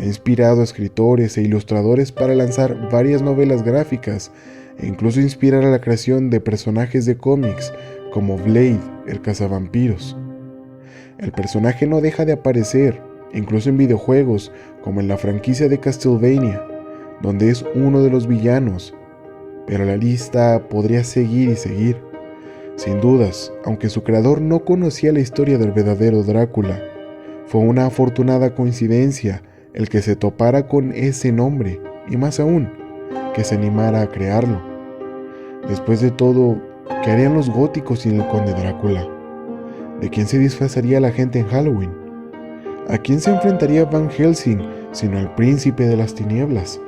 ha inspirado a escritores e ilustradores para lanzar varias novelas gráficas e incluso inspirar a la creación de personajes de cómics como Blade, el cazavampiros. El personaje no deja de aparecer, incluso en videojuegos como en la franquicia de Castlevania, donde es uno de los villanos, pero la lista podría seguir y seguir. Sin dudas, aunque su creador no conocía la historia del verdadero Drácula, fue una afortunada coincidencia el que se topara con ese nombre, y más aún, que se animara a crearlo. Después de todo, ¿qué harían los góticos sin el conde Drácula? ¿De quién se disfrazaría la gente en Halloween? ¿A quién se enfrentaría Van Helsing sino al príncipe de las tinieblas?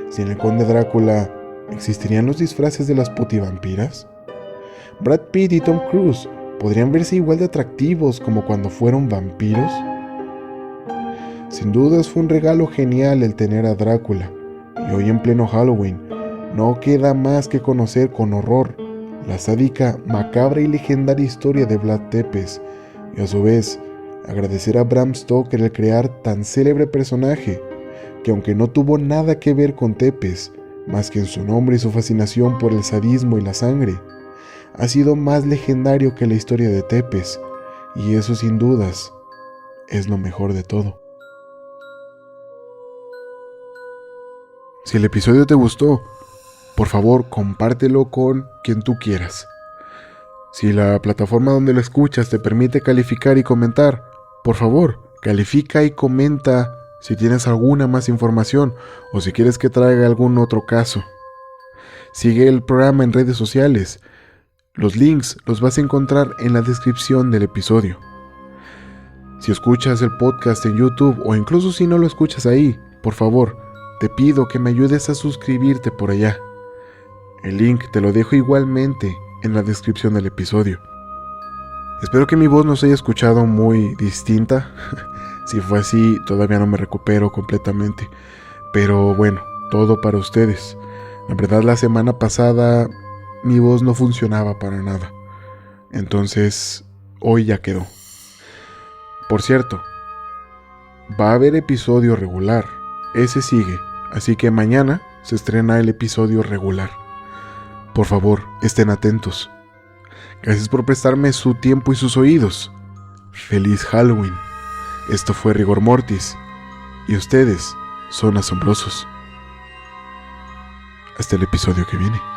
Sin el conde Drácula, ¿existirían los disfraces de las putivampiras? ¿Brad Pitt y Tom Cruise podrían verse igual de atractivos como cuando fueron vampiros? Sin dudas fue un regalo genial el tener a Drácula, y hoy en pleno Halloween no queda más que conocer con horror la sádica, macabra y legendaria historia de Vlad Tepes, y a su vez agradecer a Bram Stoker el crear tan célebre personaje, que aunque no tuvo nada que ver con Tepes, más que en su nombre y su fascinación por el sadismo y la sangre, ha sido más legendario que la historia de Tepes, y eso sin dudas es lo mejor de todo. Si el episodio te gustó, por favor compártelo con quien tú quieras. Si la plataforma donde lo escuchas te permite calificar y comentar, por favor, califica y comenta si tienes alguna más información o si quieres que traiga algún otro caso. Sigue el programa en redes sociales. Los links los vas a encontrar en la descripción del episodio. Si escuchas el podcast en YouTube o incluso si no lo escuchas ahí, por favor, te pido que me ayudes a suscribirte por allá. El link te lo dejo igualmente en la descripción del episodio. Espero que mi voz no se haya escuchado muy distinta. Si fue así, todavía no me recupero completamente. Pero bueno, todo para ustedes. La verdad, la semana pasada mi voz no funcionaba para nada. Entonces, hoy ya quedó. Por cierto, va a haber episodio regular. Ese sigue. Así que mañana se estrena el episodio regular. Por favor, estén atentos. Gracias por prestarme su tiempo y sus oídos. ¡Feliz Halloween! Esto fue Rigor Mortis. Y ustedes son asombrosos. Hasta el episodio que viene.